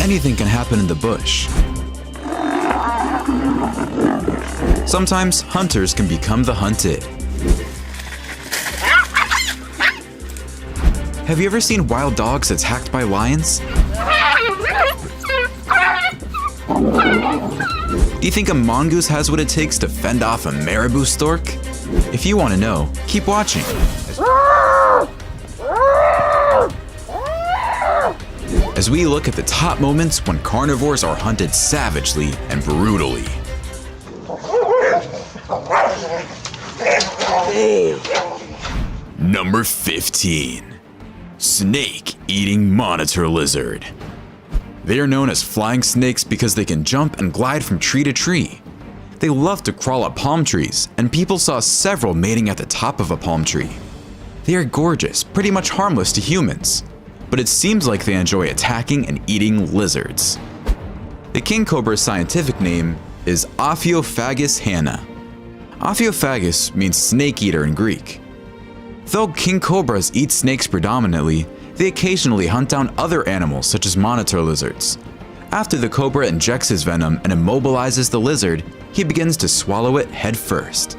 anything can happen in the bush. Sometimes hunters can become the hunted. Have you ever seen wild dogs attacked by lions? Do you think a mongoose has what it takes to fend off a marabou stork? If you want to know, keep watching. As we look at the top moments when carnivores are hunted savagely and brutally. Number 15. Snake-eating monitor lizard. They are known as flying snakes because they can jump and glide from tree to tree. They love to crawl up palm trees, and people saw several mating at the top of a palm tree. They are gorgeous, pretty much harmless to humans, but it seems like they enjoy attacking and eating lizards. The king cobra's scientific name is Ophiophagus hanna. Ophiophagus means snake eater in Greek. Though king cobras eat snakes predominantly, they occasionally hunt down other animals such as monitor lizards. After the cobra injects his venom and immobilizes the lizard, he begins to swallow it head first.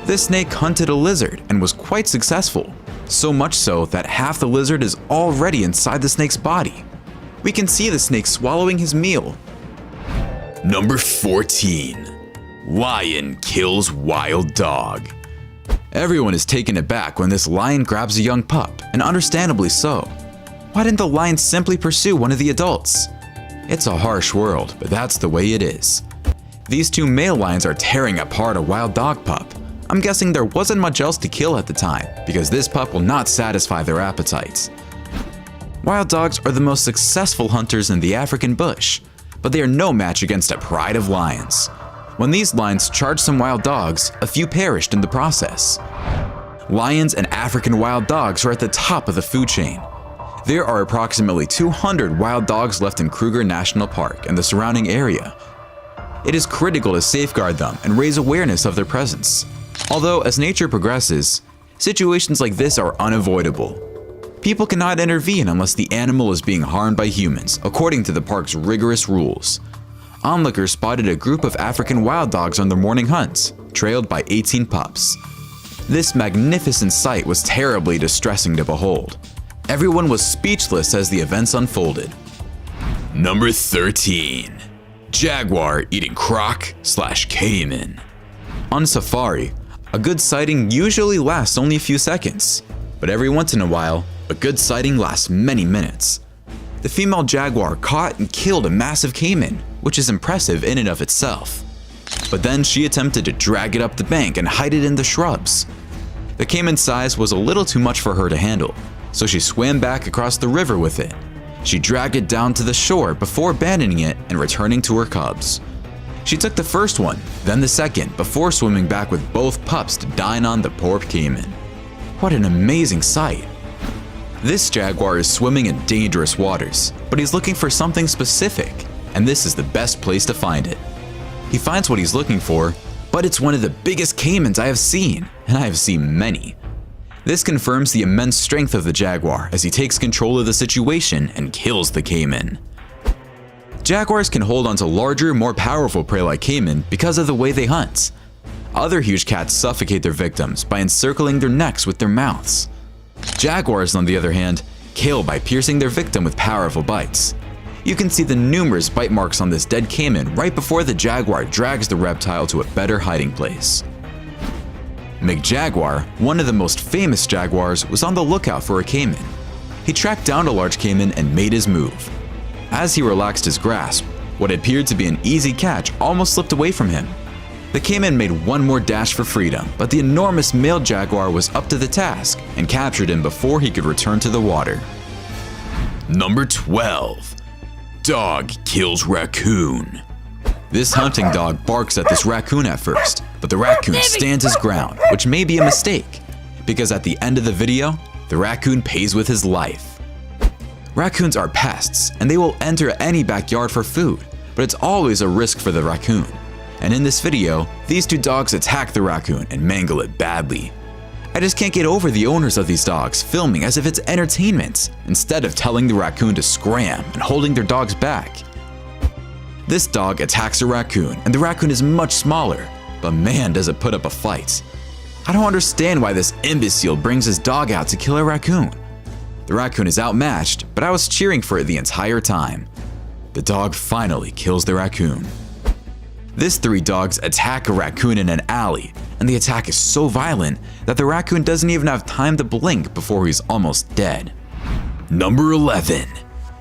This snake hunted a lizard and was quite successful, so much so that half the lizard is already inside the snake's body. We can see the snake swallowing his meal. Number 14. Lion kills wild dog. Everyone is taken aback when this lion grabs a young pup, and understandably so. Why didn't the lion simply pursue one of the adults? It's a harsh world, but that's the way it is. These two male lions are tearing apart a wild dog pup. I'm guessing there wasn't much else to kill at the time, because this pup will not satisfy their appetites. Wild dogs are the most successful hunters in the African bush, but they are no match against a pride of lions. When these lions charged some wild dogs, a few perished in the process. Lions and African wild dogs are at the top of the food chain. There are approximately 200 wild dogs left in Kruger National Park and the surrounding area. It is critical to safeguard them and raise awareness of their presence. Although, as nature progresses, situations like this are unavoidable. People cannot intervene unless the animal is being harmed by humans, according to the park's rigorous rules. Onlookers spotted a group of African wild dogs on their morning hunts, trailed by 18 pups. This magnificent sight was terribly distressing to behold. Everyone was speechless as the events unfolded. Number 13. Jaguar eating croc/caiman. On safari, a good sighting usually lasts only a few seconds, but every once in a while, a good sighting lasts many minutes. The female jaguar caught and killed a massive caiman, which is impressive in and of itself. But then she attempted to drag it up the bank and hide it in the shrubs. The caiman's size was a little too much for her to handle, so she swam back across the river with it. She dragged it down to the shore before abandoning it and returning to her cubs. She took the first one, then the second, before swimming back with both pups to dine on the poor caiman. What an amazing sight! This jaguar is swimming in dangerous waters, but he's looking for something specific, and this is the best place to find it. He finds what he's looking for, but it's one of the biggest caimans I have seen, and I have seen many. This confirms the immense strength of the jaguar as he takes control of the situation and kills the caiman. Jaguars can hold onto larger, more powerful prey like caiman because of the way they hunt. Other huge cats suffocate their victims by encircling their necks with their mouths. Jaguars, on the other hand, kill by piercing their victim with powerful bites. You can see the numerous bite marks on this dead caiman right before the jaguar drags the reptile to a better hiding place. McJaguar, one of the most famous jaguars, was on the lookout for a caiman. He tracked down a large caiman and made his move. As he relaxed his grasp, what appeared to be an easy catch almost slipped away from him. The caiman made one more dash for freedom, but the enormous male jaguar was up to the task and captured him before he could return to the water. Number 12. Dog kills raccoon. This hunting dog barks at this raccoon at first, but the raccoon stands his ground, which may be a mistake, because at the end of the video, the raccoon pays with his life. Raccoons are pests, and they will enter any backyard for food, but it's always a risk for the raccoon. And in this video, these two dogs attack the raccoon and mangle it badly. I just can't get over the owners of these dogs filming as if it's entertainment, instead of telling the raccoon to scram and holding their dogs back. This dog attacks a raccoon, and the raccoon is much smaller, but man does it put up a fight. I don't understand why this imbecile brings his dog out to kill a raccoon. The raccoon is outmatched, but I was cheering for it the entire time. The dog finally kills the raccoon. These 3 dogs attack a raccoon in an alley, and the attack is so violent that the raccoon doesn't even have time to blink before he's almost dead. Number 11.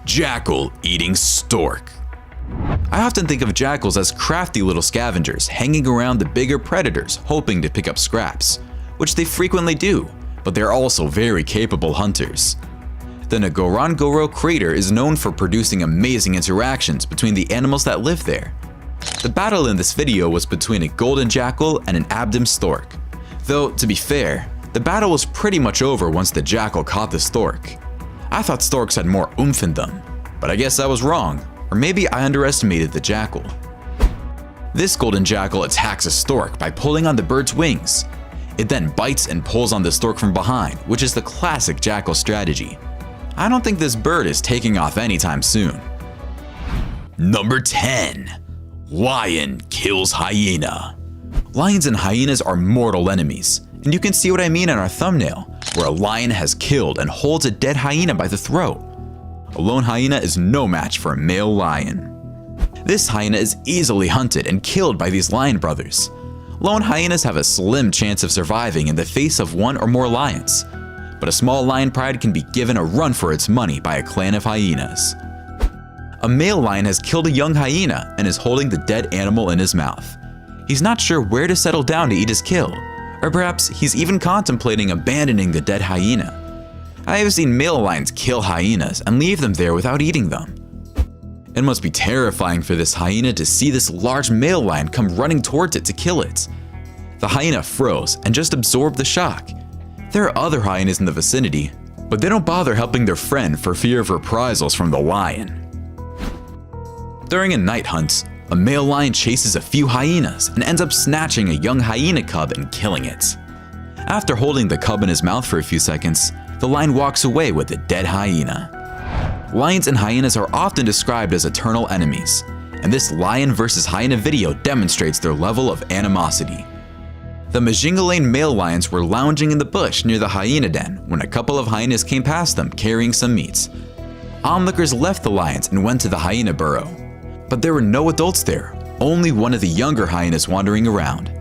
Jackal eating stork. I often think of jackals as crafty little scavengers hanging around the bigger predators hoping to pick up scraps, which they frequently do, but they're also very capable hunters. The Ngorongoro crater is known for producing amazing interactions between the animals that live there. The battle in this video was between a golden jackal and an Abdim stork. Though, to be fair, the battle was pretty much over once the jackal caught the stork. I thought storks had more oomph in them, but I guess I was wrong, or maybe I underestimated the jackal. This golden jackal attacks a stork by pulling on the bird's wings. It then bites and pulls on the stork from behind, which is the classic jackal strategy. I don't think this bird is taking off anytime soon. Number 10. Lion kills hyena. Lions and hyenas are mortal enemies, and you can see what I mean in our thumbnail, where a lion has killed and holds a dead hyena by the throat. A lone hyena is no match for a male lion. This hyena is easily hunted and killed by these lion brothers. Lone hyenas have a slim chance of surviving in the face of 1 or more lions, but a small lion pride can be given a run for its money by a clan of hyenas. A male lion has killed a young hyena and is holding the dead animal in his mouth. He's not sure where to settle down to eat his kill, or perhaps he's even contemplating abandoning the dead hyena. I have seen male lions kill hyenas and leave them there without eating them. It must be terrifying for this hyena to see this large male lion come running towards it to kill it. The hyena froze and just absorbed the shock. There are other hyenas in the vicinity, but they don't bother helping their friend for fear of reprisals from the lion. During a night hunt, a male lion chases a few hyenas and ends up snatching a young hyena cub and killing it. After holding the cub in his mouth for a few seconds, the lion walks away with the dead hyena. Lions and hyenas are often described as eternal enemies, and this lion versus hyena video demonstrates their level of animosity. The Majingalain male lions were lounging in the bush near the hyena den when a couple of hyenas came past them carrying some meat. Onlookers left the lions and went to the hyena burrow, but there were no adults there, only one of the younger hyenas wandering around.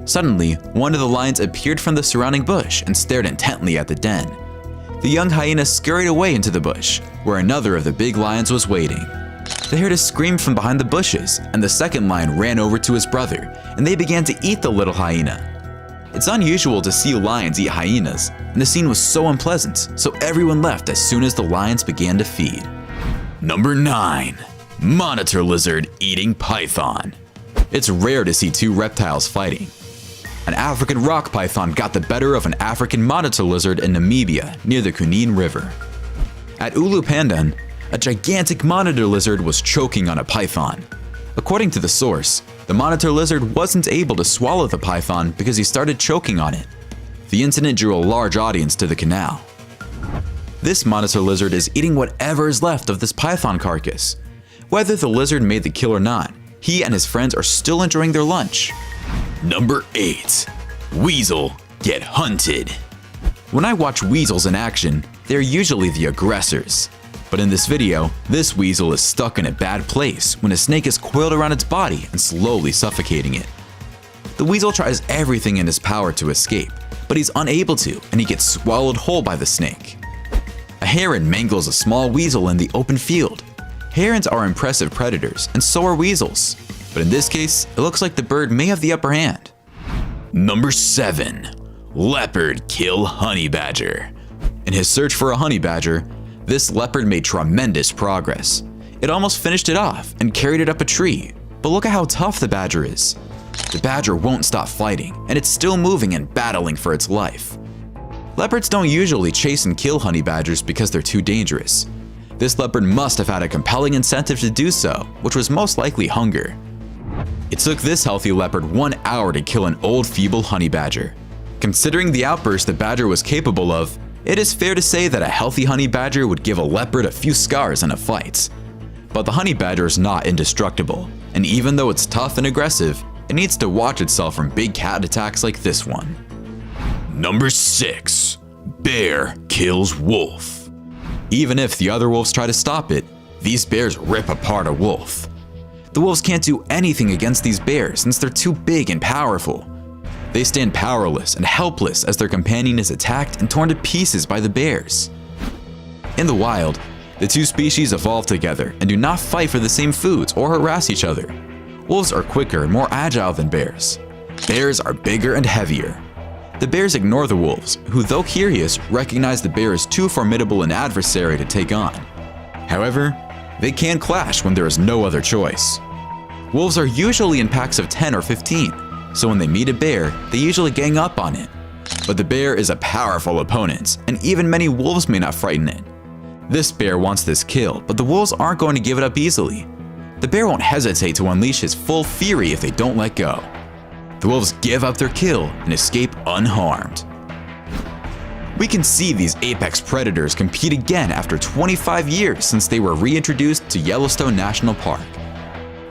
Suddenly, one of the lions appeared from the surrounding bush and stared intently at the den. The young hyena scurried away into the bush, where another of the big lions was waiting. They heard a scream from behind the bushes, and the second lion ran over to his brother, and they began to eat the little hyena. It's unusual to see lions eat hyenas, and the scene was so unpleasant, so everyone left as soon as the lions began to feed. Number 9. Monitor lizard eating python. It's rare to see 2 reptiles fighting. An African rock python got the better of an African monitor lizard in Namibia near the Kunene River. At Ulu Pandan, a gigantic monitor lizard was choking on a python. According to the source, the monitor lizard wasn't able to swallow the python because he started choking on it. The incident drew a large audience to the canal. This monitor lizard is eating whatever is left of this python carcass. Whether the lizard made the kill or not, he and his friends are still enjoying their lunch. Number 8. Weasel get hunted. When I watch weasels in action, they're usually the aggressors. But in this video, this weasel is stuck in a bad place when a snake is coiled around its body and slowly suffocating it. The weasel tries everything in his power to escape, but he's unable to, and he gets swallowed whole by the snake. A heron mangles a small weasel in the open field. Herons are impressive predators, and so are weasels. But in this case, it looks like the bird may have the upper hand. Number 7. Leopard kill honey badger. In his search for a honey badger, this leopard made tremendous progress. It almost finished it off and carried it up a tree, but look at how tough the badger is. The badger won't stop fighting, and it's still moving and battling for its life. Leopards don't usually chase and kill honey badgers because they're too dangerous. This leopard must have had a compelling incentive to do so, which was most likely hunger. It took this healthy leopard 1 hour to kill an old feeble honey badger. Considering the outburst the badger was capable of, it is fair to say that a healthy honey badger would give a leopard a few scars in a fight. But the honey badger is not indestructible, and even though it's tough and aggressive, it needs to watch itself from big cat attacks like this one. Number 6. Bear kills wolf. Even if the other wolves try to stop it, these bears rip apart a wolf. The wolves can't do anything against these bears since they're too big and powerful. They stand powerless and helpless as their companion is attacked and torn to pieces by the bears. In the wild, the two species evolve together and do not fight for the same foods or harass each other. Wolves are quicker and more agile than bears. Bears are bigger and heavier. The bears ignore the wolves, who though curious, recognize the bear as too formidable an adversary to take on. However, they can clash when there is no other choice. Wolves are usually in packs of 10 or 15, so when they meet a bear, they usually gang up on it. But the bear is a powerful opponent, and even many wolves may not frighten it. This bear wants this kill, but the wolves aren't going to give it up easily. The bear won't hesitate to unleash his full fury if they don't let go. The wolves give up their kill and escape unharmed. We can see these apex predators compete again after 25 years since they were reintroduced to Yellowstone National Park.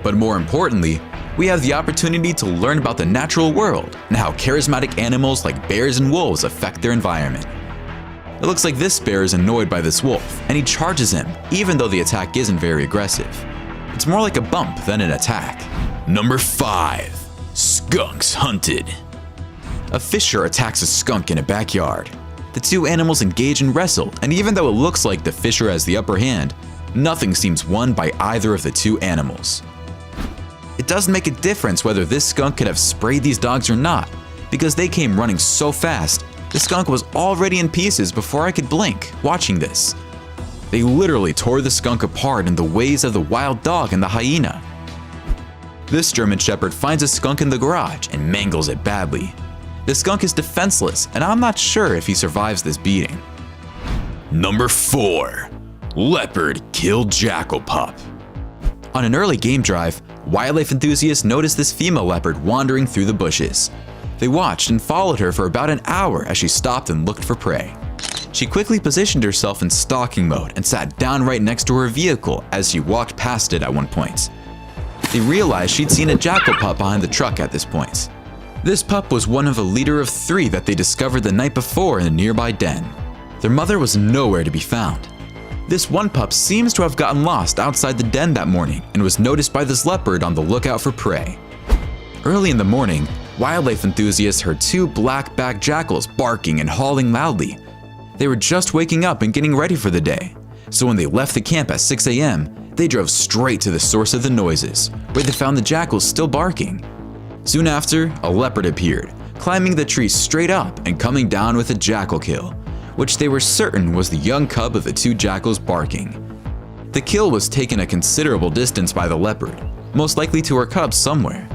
But more importantly, we have the opportunity to learn about the natural world and how charismatic animals like bears and wolves affect their environment. It looks like this bear is annoyed by this wolf, and he charges him, even though the attack isn't very aggressive. It's more like a bump than an attack. Number 5. Skunks hunted. A fisher attacks a skunk in a backyard. The two animals engage and wrestle, and even though it looks like the fisher has the upper hand, nothing seems won by either of the two animals. It doesn't make a difference whether this skunk could have sprayed these dogs or not, because they came running so fast, the skunk was already in pieces before I could blink watching this. They literally tore the skunk apart in the ways of the wild dog and the hyena. This German Shepherd finds a skunk in the garage and mangles it badly. The skunk is defenseless, and I'm not sure if he survives this beating. Number 4. Leopard killed jackal pup. On an early game drive, wildlife enthusiasts noticed this female leopard wandering through the bushes. They watched and followed her for about an hour as she stopped and looked for prey. She quickly positioned herself in stalking mode and sat down right next to her vehicle as she walked past it at one point. They realized she'd seen a jackal pup behind the truck at this point. This pup was one of a litter of 3 that they discovered the night before in a nearby den. Their mother was nowhere to be found. This one pup seems to have gotten lost outside the den that morning and was noticed by this leopard on the lookout for prey. Early in the morning, wildlife enthusiasts heard 2 black-backed jackals barking and howling loudly. They were just waking up and getting ready for the day, so when they left the camp at 6 a.m., they drove straight to the source of the noises, where they found the jackals still barking. Soon after, a leopard appeared, climbing the tree straight up and coming down with a jackal kill, which they were certain was the young cub of the 2 jackals barking. The kill was taken a considerable distance by the leopard, most likely to her cubs somewhere.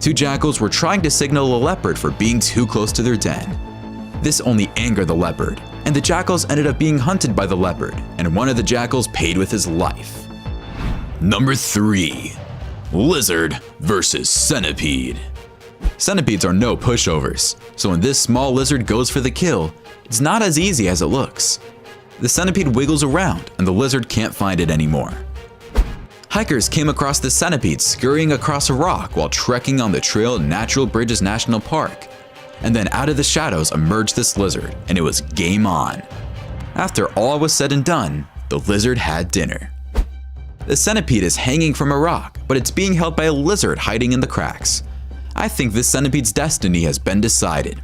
2 jackals were trying to signal a leopard for being too close to their den. This only angered the leopard, and the jackals ended up being hunted by the leopard, and one of the jackals paid with his life. Number 3. Lizard versus centipede. Centipedes are no pushovers, so when this small lizard goes for the kill, it's not as easy as it looks. The centipede wiggles around, and the lizard can't find it anymore. Hikers came across the centipede scurrying across a rock while trekking on the trail in Natural Bridges National Park. And then out of the shadows emerged this lizard, and it was game on. After all was said and done, the lizard had dinner. The centipede is hanging from a rock, but it's being held by a lizard hiding in the cracks. I think this centipede's destiny has been decided.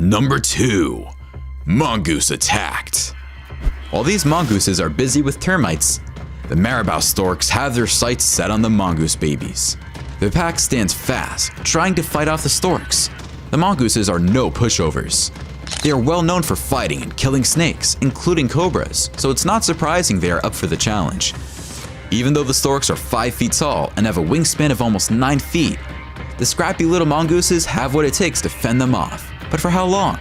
Number 2. Mongoose attacked. While these mongooses are busy with termites, the Marabou storks have their sights set on the mongoose babies. The pack stands fast, trying to fight off the storks. The mongooses are no pushovers. They are well known for fighting and killing snakes, including cobras, so it's not surprising they are up for the challenge. Even though the storks are 5 feet tall and have a wingspan of almost 9 feet, the scrappy little mongooses have what it takes to fend them off. But for how long?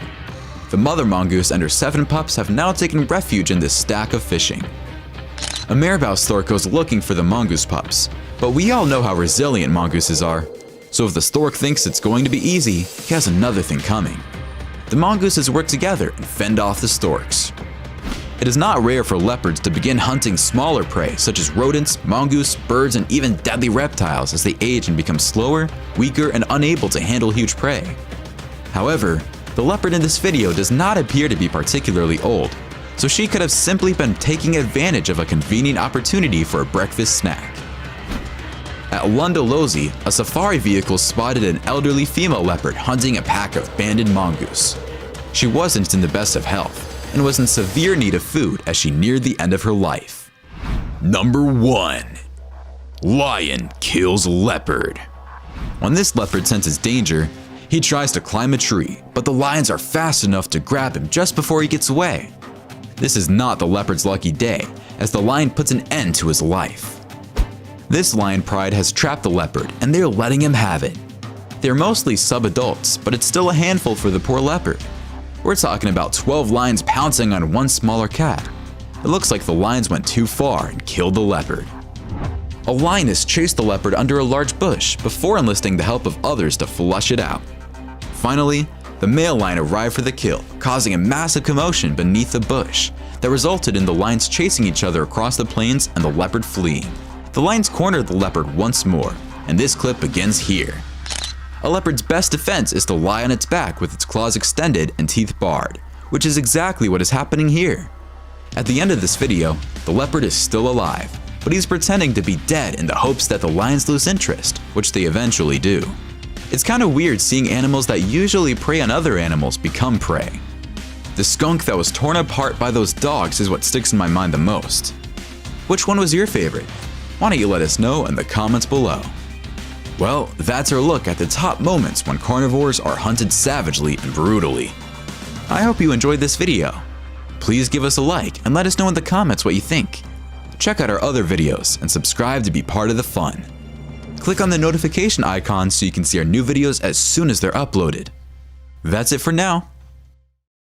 The mother mongoose and her 7 pups have now taken refuge in this stack of fishing. A Marabou stork goes looking for the mongoose pups, but we all know how resilient mongooses are. So if the stork thinks it's going to be easy, he has another thing coming. The mongooses work together and fend off the storks. It is not rare for leopards to begin hunting smaller prey such as rodents, mongoose, birds, and even deadly reptiles as they age and become slower, weaker, and unable to handle huge prey. However, the leopard in this video does not appear to be particularly old, so she could have simply been taking advantage of a convenient opportunity for a breakfast snack. At Lundolozi, a safari vehicle spotted an elderly female leopard hunting a pack of banded mongoose. She wasn't in the best of health and was in severe need of food as she neared the end of her life. Number 1. Lion kills leopard. When this leopard senses danger, he tries to climb a tree, but the lions are fast enough to grab him just before he gets away. This is not the leopard's lucky day, as the lion puts an end to his life. This lion pride has trapped the leopard, and they're letting him have it. They're mostly sub-adults, but it's still a handful for the poor leopard. We're talking about 12 lions pouncing on one smaller cat. It looks like the lions went too far and killed the leopard. A lioness chased the leopard under a large bush before enlisting the help of others to flush it out. Finally, the male lion arrived for the kill, causing a massive commotion beneath the bush that resulted in the lions chasing each other across the plains and the leopard fleeing. The lions cornered the leopard once more, and this clip begins here. A leopard's best defense is to lie on its back with its claws extended and teeth bared, which is exactly what is happening here. At the end of this video, the leopard is still alive, but he's pretending to be dead in the hopes that the lions lose interest, which they eventually do. It's kind of weird seeing animals that usually prey on other animals become prey. The skunk that was torn apart by those dogs is what sticks in my mind the most. Which one was your favorite? Why don't you let us know in the comments below. Well, that's our look at the top moments when carnivores are hunted savagely and brutally. I hope you enjoyed this video. Please give us a like and let us know in the comments what you think. Check out our other videos and subscribe to be part of the fun. Click on the notification icon so you can see our new videos as soon as they're uploaded. That's it for now.